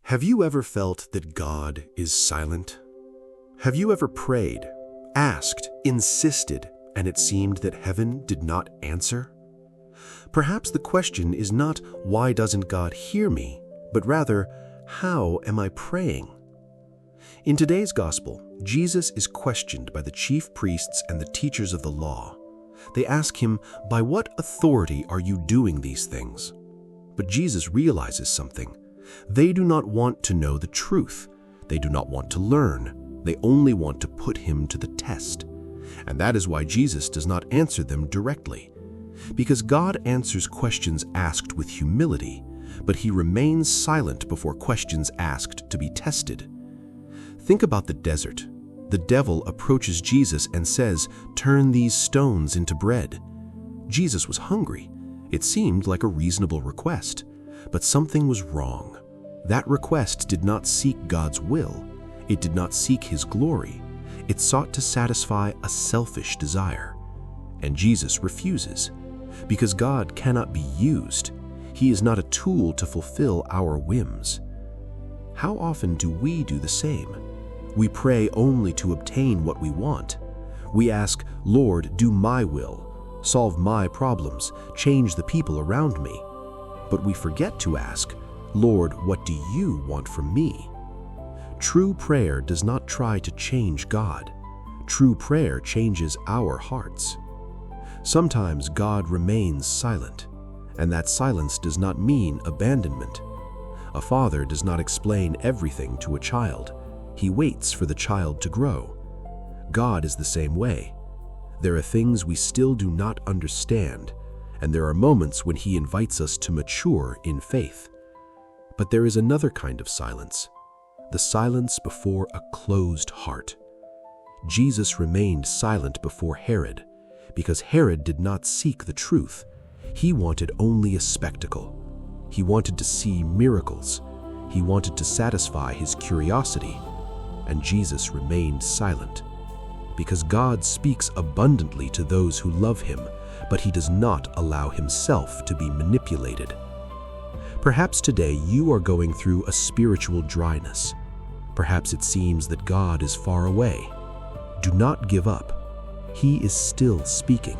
Have you ever felt that God is silent? Have you ever prayed, asked, insisted, and it seemed that heaven did not answer? Perhaps the question is not, why doesn't God hear me, but rather, how am I praying? In today's gospel, Jesus is questioned by the chief priests and the teachers of the law. They ask him, by what authority are you doing these things? But Jesus realizes something. They do not want to know the truth. They do not want to learn. They only want to put him to the test. And that is why Jesus does not answer them directly. Because God answers questions asked with humility, but he remains silent before questions asked to be tested. Think about the desert. The devil approaches Jesus and says, "Turn these stones into bread." Jesus was hungry. It seemed like a reasonable request, but something was wrong. That request did not seek God's will. It did not seek his glory. It sought to satisfy a selfish desire. And Jesus refuses. Because God cannot be used. He is not a tool to fulfill our whims. How often do we do the same? We pray only to obtain what we want. We ask, "Lord, do my will, solve my problems, change the people around me." But we forget to ask, "Lord, what do you want from me?" True prayer does not try to change God. True prayer changes our hearts. Sometimes God remains silent, and that silence does not mean abandonment. A father does not explain everything to a child. He waits for the child to grow. God is the same way. There are things we still do not understand, and there are moments when he invites us to mature in faith. But there is another kind of silence, the silence before a closed heart. Jesus remained silent before Herod, because Herod did not seek the truth. He wanted only a spectacle. He wanted to see miracles. He wanted to satisfy his curiosity. And Jesus remained silent, because God speaks abundantly to those who love him, but he does not allow himself to be manipulated. Perhaps today you are going through a spiritual dryness. Perhaps it seems that God is far away. Do not give up. He is still speaking,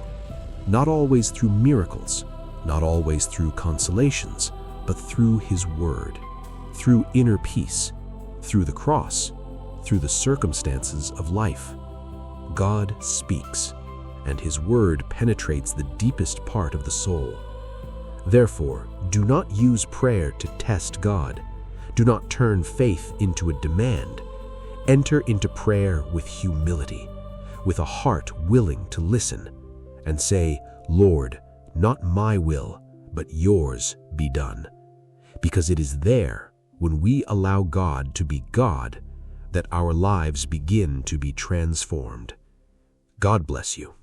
not always through miracles, not always through consolations, but through his word, through inner peace, through the cross, through the circumstances of life. God speaks, and his word penetrates the deepest part of the soul. Therefore, do not use prayer to test God. Do not turn faith into a demand. Enter into prayer with humility, with a heart willing to listen, and say, "Lord, not my will, but yours be done." Because it is there, when we allow God to be God, that our lives begin to be transformed. God bless you.